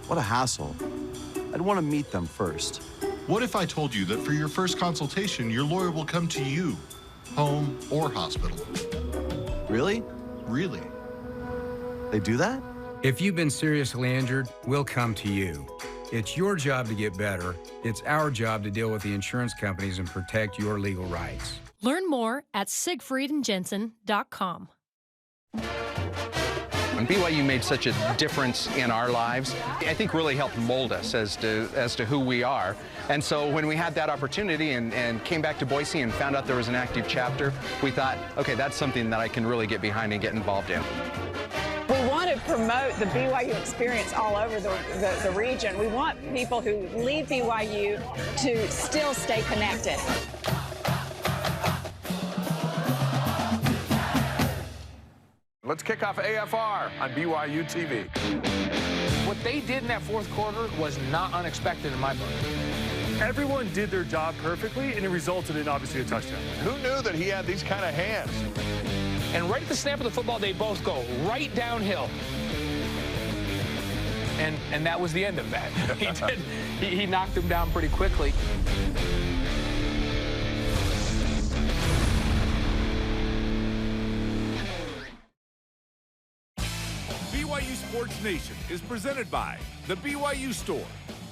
What a hassle. I'd want to meet them first. What if I told you that for your first consultation, your lawyer will come to you, home or hospital? Really? Really. They do that? If you've been seriously injured, we'll come to you. It's your job to get better. It's our job to deal with the insurance companies and protect your legal rights. Learn more at siegfriedandjensen.com. When BYU made such a difference in our lives, I think really helped mold us as to who we are. And so when we had that opportunity and came back to Boise and found out there was an active chapter, we thought, okay, that's something that I can really get behind and get involved in. We want to promote the BYU experience all over the region. We want people who leave BYU to still stay connected. Let's kick off AFR on BYU TV. What they did in that fourth quarter was not unexpected in my book. Everyone did their job perfectly, and it resulted in, obviously, a touchdown. Who knew that he had these kind of hands? And right at the snap of the football, they both go right downhill. And that was the end of that. He knocked him down pretty quickly. BYU Sports Nation is presented by the BYU Store,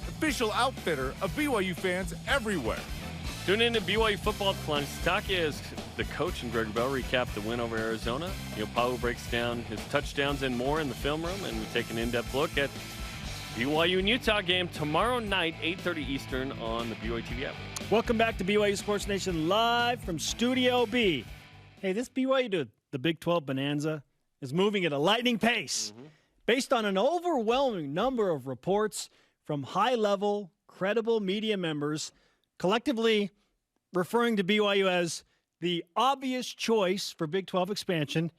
official outfitter of BYU fans everywhere. Tune in to BYU Football. Kalani Sitake as the coach and Greg Bell recap the win over Arizona. Paulo breaks down his touchdowns and more in the film room, and we take an in-depth look at BYU and Utah game tomorrow night, 8:30 Eastern on the BYU TV app. Welcome back to BYU Sports Nation live from Studio B. Hey, this BYU to the Big 12 Bonanza is moving at a lightning pace based on an overwhelming number of reports from high-level, credible media members collectively referring to BYU as the obvious choice for Big 12 expansion.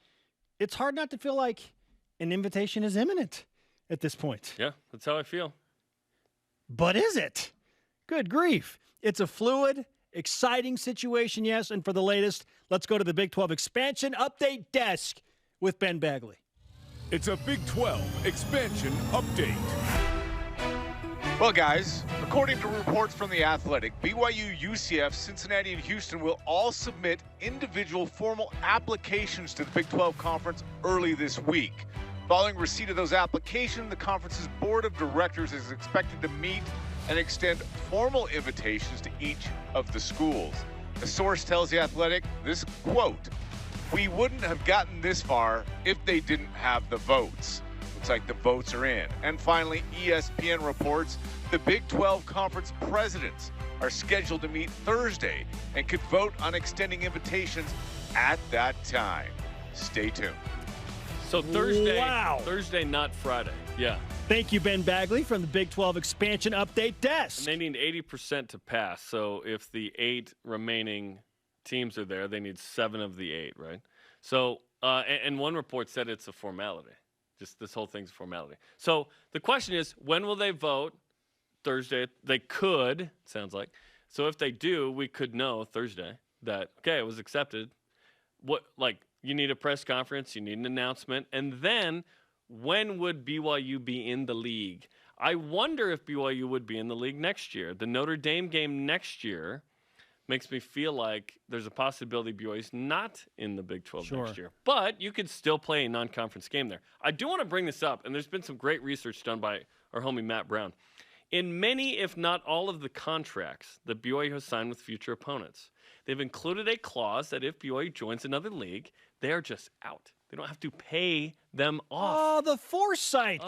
It's hard not to feel like an invitation is imminent. at this point. Yeah, that's how I feel. But is it? Good grief. It's a fluid, exciting situation, yes. And for the latest, let's go to the Big 12 expansion update desk with Ben Bagley. It's a Big 12 expansion update. Well, guys, according to reports from The Athletic, BYU, UCF, Cincinnati, and Houston will all submit individual formal applications to the Big 12 Conference early this week. Following receipt of those applications, the conference's board of directors is expected to meet and extend formal invitations to each of the schools. A source tells The Athletic this quote, "We wouldn't have gotten this far if they didn't have the votes." Looks like the votes are in. And finally, ESPN reports the Big 12 Conference presidents are scheduled to meet Thursday and could vote on extending invitations at that time. Stay tuned. So Thursday, Wow. Thursday, not Friday. Yeah. Thank you, Ben Bagley, from the Big 12 expansion update desk. And they need 80% to pass. So if the 8 remaining teams are there, they need 7 of the 8, right? So, and one report said it's a formality. Just this whole thing's a formality. So the question is, when will they vote? Thursday. They could, it sounds like. So if they do, we could know Thursday that, okay, it was accepted. You need a press conference, you need an announcement, and then when would BYU be in the league? I wonder if BYU would be in the league next year. The Notre Dame game next year makes me feel like there's a possibility BYU's not in the Big 12 next year. But you could still play a non-conference game there. I do want to bring this up, and there's been some great research done by our homie Matt Brown. In many, if not all of the contracts that BYU has signed with future opponents, they've included a clause that if BYU joins another league, they are just out. They don't have to pay them off. Oh, the foresight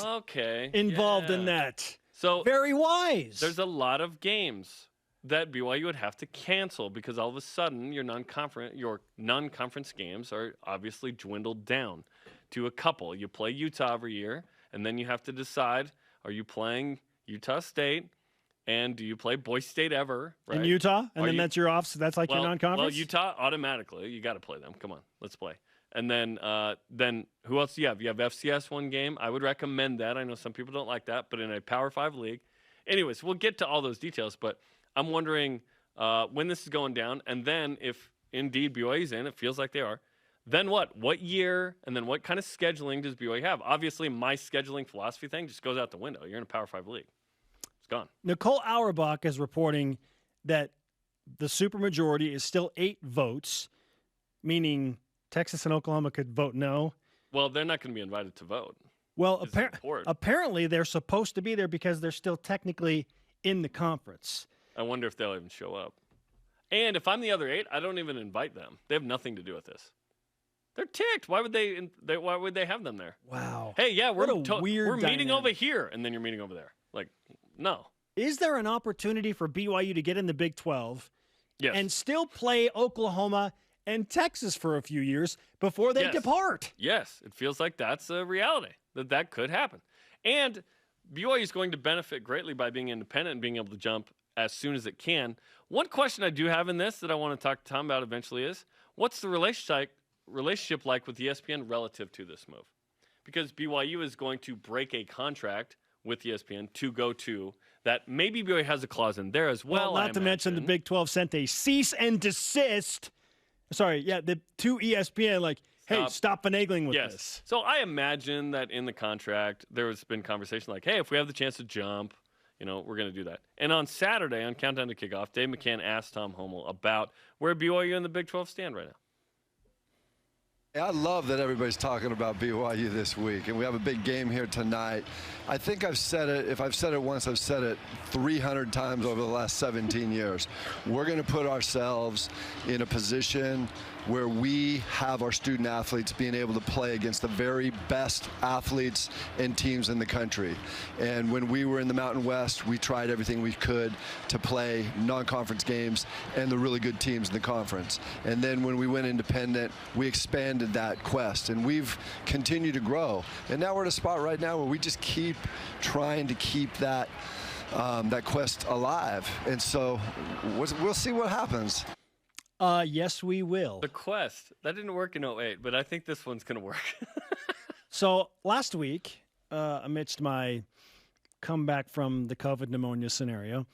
involved in that. So very wise. There's a lot of games that BYU would have to cancel because all of a sudden your non-conference games are obviously dwindled down to a couple. You play Utah every year, and then you have to decide, are you playing Utah State, and do you play Boise State ever? Right? In Utah? And then that's your off, so that's like your non-conference? Well, Utah, automatically. You got to play them. Come on, let's play. And then who else do you have? You have FCS one game. I would recommend that. I know some people don't like that, but in a Power 5 league. Anyways, we'll get to all those details, but I'm wondering when this is going down, and then if indeed BYU's in, it feels like they are, then what? What year, and then what kind of scheduling does BYU have? Obviously, my scheduling philosophy thing just goes out the window. You're in a Power 5 league. It's gone. Nicole Auerbach is reporting that the supermajority is still 8 votes, meaning Texas and Oklahoma could vote no. Well, they're not going to be invited to vote. Well, apparently they're supposed to be there because they're still technically in the conference. I wonder if they'll even show up. And if I'm the other 8, I don't even invite them. They have nothing to do with this. They're ticked. Why would they have them there? Wow. Hey, yeah, we're weird meeting dynamic. over here, and then you're meeting over there. Like, no. Is there an opportunity for BYU to get in the Big 12 and still play Oklahoma and Texas for a few years before they depart? Yes, it feels like that's a reality, that could happen. And BYU is going to benefit greatly by being independent and being able to jump as soon as it can. One question I do have in this that I want to talk to Tom about eventually is, what's the relationship like with ESPN relative to this move? Because BYU is going to break a contract with ESPN to go to that. Maybe BYU has a clause in there as well. Not to mention the Big 12 sent a cease and desist. Sorry, to ESPN, hey, stop finagling with this. So I imagine that in the contract, there has been conversation like, hey, if we have the chance to jump, we're going to do that. And on Saturday, on Countdown to Kickoff, Dave McCann asked Tom Hummel about where BYU and the Big 12 stand right now. I love that everybody's talking about BYU this week, and we have a big game here tonight. I think I've said it. If I've said it once, I've said it 300 times over the last 17 years. We're going to put ourselves in a position where we have our student athletes being able to play against the very best athletes and teams in the country. And when we were in the Mountain West, we tried everything we could to play non-conference games and the really good teams in the conference. And then when we went independent, we expanded that quest, and we've continued to grow. And now we're at a spot right now where we just keep trying to keep that quest alive. And so we'll see what happens. Yes, we will. The quest, that didn't work in 08, but I think this one's going to work. So last week, amidst my comeback from the COVID pneumonia scenario.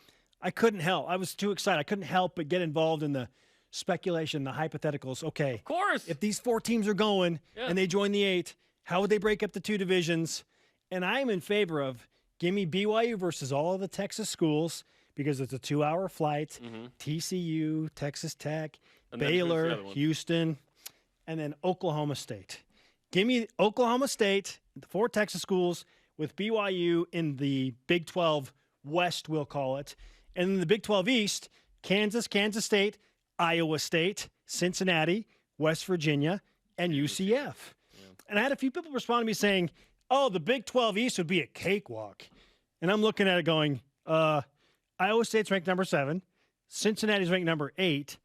I couldn't help. I was too excited. I couldn't help but get involved in the speculation, the hypotheticals. Okay, of course. If these 4 teams are going and they join the 8, how would they break up the 2 divisions? And I'm in favor of give me BYU versus all of the Texas schools because it's a 2-hour flight. TCU, Texas Tech, and Baylor, Houston, and then Oklahoma State. Give me Oklahoma State, the 4 Texas schools, with BYU in the Big 12 West, we'll call it. And in the Big 12 East, Kansas, Kansas State, Iowa State, Cincinnati, West Virginia, and UCF. Yeah. And I had a few people respond to me saying, oh, the Big 12 East would be a cakewalk. And I'm looking at it going, Iowa State's ranked number 7. Cincinnati's ranked number 8.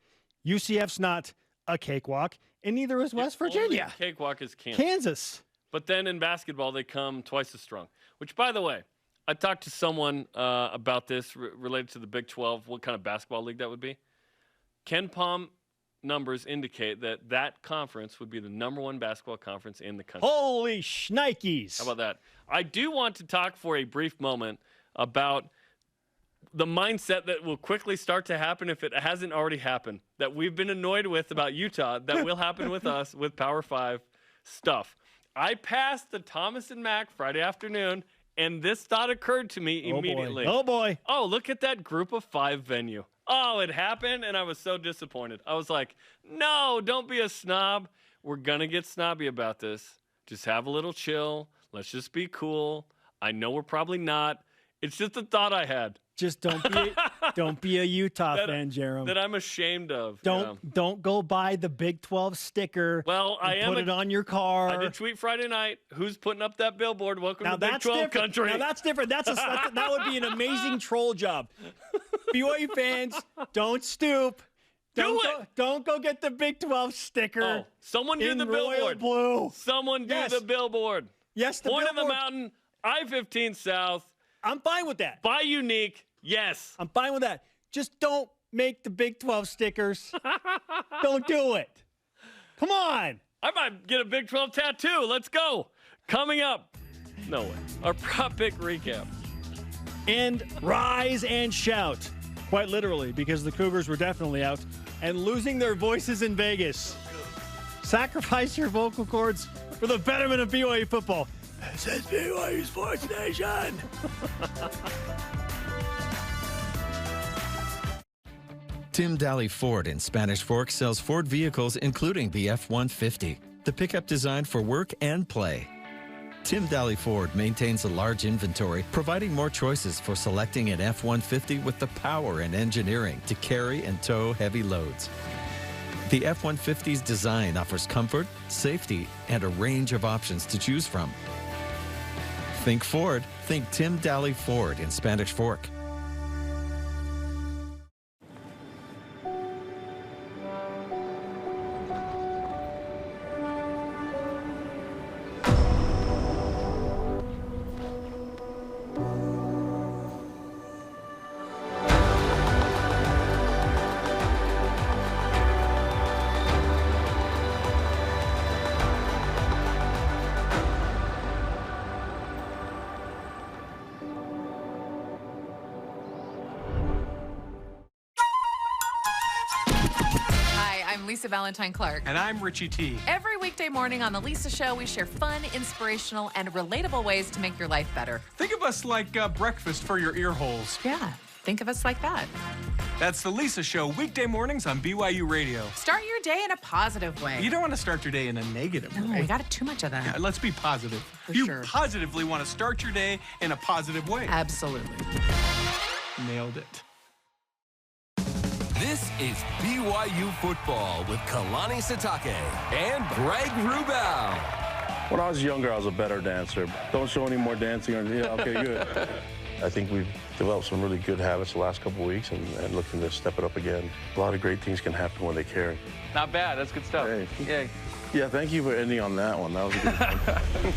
UCF's not a cakewalk. And neither is West Virginia. Only cakewalk is Kansas. But then in basketball, they come twice as strong. Which, by the way, I talked to someone about this related to the Big 12, what kind of basketball league that would be. Ken Palm numbers indicate that conference would be the number 1 basketball conference in the country. Holy shnikes. How about that? I do want to talk for a brief moment about the mindset that will quickly start to happen if it hasn't already happened, that we've been annoyed with about Utah, that will happen with us with Power 5 stuff. I passed the Thomas and Mack Friday afternoon, and this thought occurred to me immediately. Oh, boy. Oh, look at that group of 5 venue. Oh, it happened, and I was so disappointed. I was like, no, don't be a snob. We're going to get snobby about this. Just have a little chill. Let's just be cool. I know we're probably not. It's just a thought I had. Just don't be a Utah fan, Jarom. That I'm ashamed of. Don't go buy the Big 12 sticker. Well, I am. Put it on your car. I did tweet Friday night. Who's putting up that billboard? Welcome to Big 12 country. Now that's different. That would be an amazing troll job. BYU fans, don't stoop. Don't go get the Big 12 sticker. Oh, someone do the billboard. Blue. Someone do the billboard. Yes, the Point billboard. of the mountain. I-15 South. I'm fine with that. Buy unique. Yes. I'm fine with that. Just don't make the Big 12 stickers. Don't do it. Come on. I might get a Big 12 tattoo. Let's go. Coming up. No way. Our prop pick recap. And rise and shout. Quite literally, because the Cougars were definitely out and losing their voices in Vegas. Sacrifice your vocal cords for the betterment of BYU football. This is BYU Sports Nation. Tim Daly Ford in Spanish Fork sells Ford vehicles including the F-150, the pickup designed for work and play. Tim Daly Ford maintains a large inventory, providing more choices for selecting an F-150 with the power and engineering to carry and tow heavy loads. The F-150's design offers comfort, safety, and a range of options to choose from. Think Ford, think Tim Daly Ford in Spanish Fork. Valentine Clark. And I'm Richie T. Every weekday morning on The Lisa Show, we share fun, inspirational, and relatable ways to make your life better. Think of us like breakfast for your ear holes. Yeah, think of us like that. That's The Lisa Show, weekday mornings on BYU Radio. Start your day in a positive way. You don't want to start your day in a negative way. No, we got too much of that. Yeah, let's be positive. For you sure. Positively want to start your day in a positive way. Absolutely. Nailed it. This is BYU Football with Kalani Sitake and Greg Wrubell. When I was younger, I was a better dancer. Don't show any more dancing. Okay, good. I think we've developed some really good habits the last couple of weeks and looking to step it up again. A lot of great things can happen when they care. Not bad. That's good stuff. Hey. Yay. Yeah, thank you for ending on that one. That was a good one.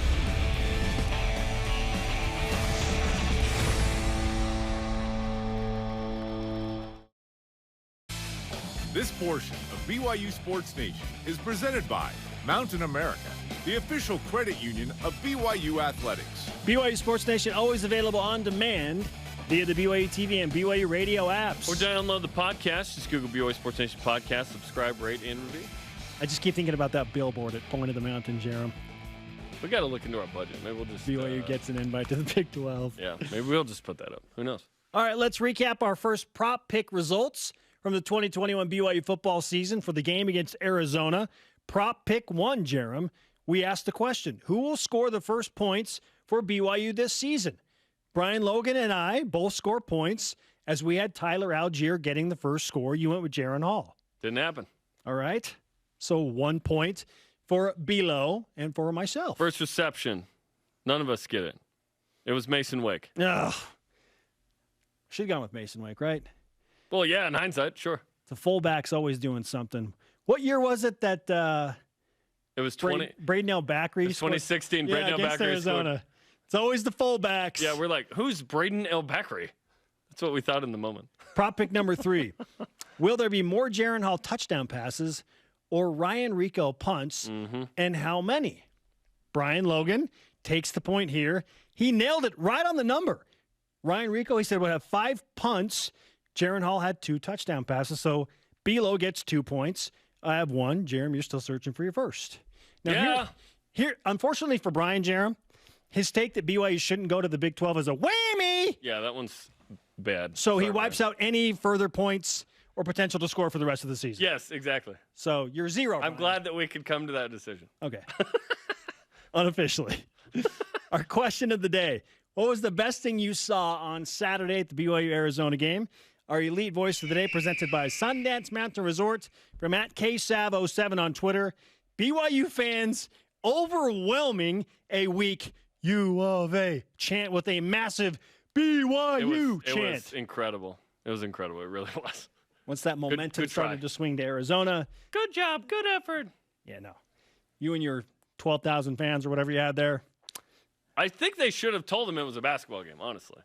This portion of BYU Sports Nation is presented by Mountain America, the official credit union of BYU Athletics. BYU Sports Nation always available on demand via the BYU TV and BYU radio apps. Or download the podcast. Just Google BYU Sports Nation podcast, subscribe, rate, and review. I just keep thinking about that billboard at Point of the Mountain, Jarom. We got to look into our budget. Maybe we'll just... BYU gets an invite to the Big 12. Yeah, maybe we'll just put that up. Who knows? All right, let's recap our first prop pick results from the 2021 BYU football season for the game against Arizona. Prop pick 1, Jarom. We asked the question, who will score the first points for BYU this season? Brian Logan and I both score points as we had Tyler Algier getting the first score. You went with Jaron Hall. Didn't happen. All right. So 1 point for Bilo and for myself. First reception. None of us get it. It was Mason Wake. Ugh. Should have gone with Mason Wake, right? Well, yeah, in hindsight, sure. The fullback's always doing something. What year was it that it was 20 Braden Elbakri? 2016. Yeah, Braden against Elbakri Arizona. scored. It's always the fullbacks. Yeah, we're like, who's Braden Elbakri? That's what we thought in the moment. Prop pick number 3. Will there be more Jaron Hall touchdown passes or Ryan Rico punts, and how many? Brian Logan takes the point here. He nailed it right on the number. Ryan Rico, he said, we'll have 5 punts. Jaron Hall had 2 touchdown passes, so Bilo gets 2 points. I have 1. Jarom, you're still searching for your first. Now, here, unfortunately for Brian, Jarom, his take that BYU shouldn't go to the Big 12 is a whammy. Yeah, that one's bad. So he wipes out any further points or potential to score for the rest of the season. Yes, exactly. So you're 0. I'm glad that we could come to that decision. Okay. Unofficially. Our question of the day. What was the best thing you saw on Saturday at the BYU-Arizona game? Our elite voice of the day presented by Sundance Mountain Resort from @KSav07 on Twitter. BYU fans overwhelming a weak U of A chant with a massive BYU chant. It was incredible. It was incredible. It really was. Once that momentum started to swing to Arizona. Good job. Good effort. Yeah, no. You and your 12,000 fans or whatever you had there. I think they should have told him it was a basketball game, honestly.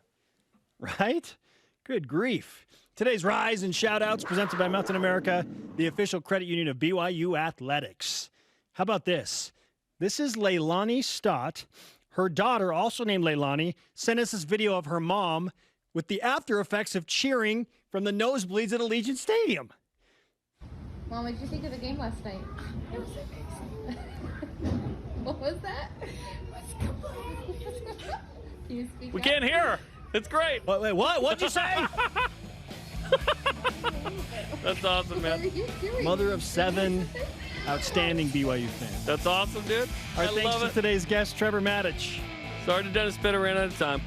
Right? Good grief. Today's Rise and Shoutouts presented by Mountain America, the official credit union of BYU Athletics. How about this? This is Leilani Stott. Her daughter, also named Leilani, sent us this video of her mom with the after effects of cheering from the nosebleeds at Allegiant Stadium. Mom, what did you think of the game last night? It was amazing. What was that? Can you speak We up? can't hear her. It's great. Wait, what? What'd you say? That's awesome, man. What are you doing? Mother of 7, outstanding BYU fan. That's awesome, dude. Our I thanks love to it. today's guest, Trevor Matich. Sorry to Dennis Pitta, ran out of time.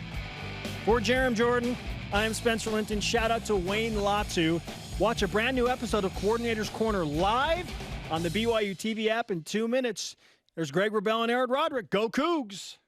For Jarom Jordan, I am Spencer Linton. Shout out to Wayne Latu. Watch a brand new episode of Coordinator's Corner live on the BYU TV app in 2 minutes. There's Greg Wrubell and Aaron Roderick. Go Cougs!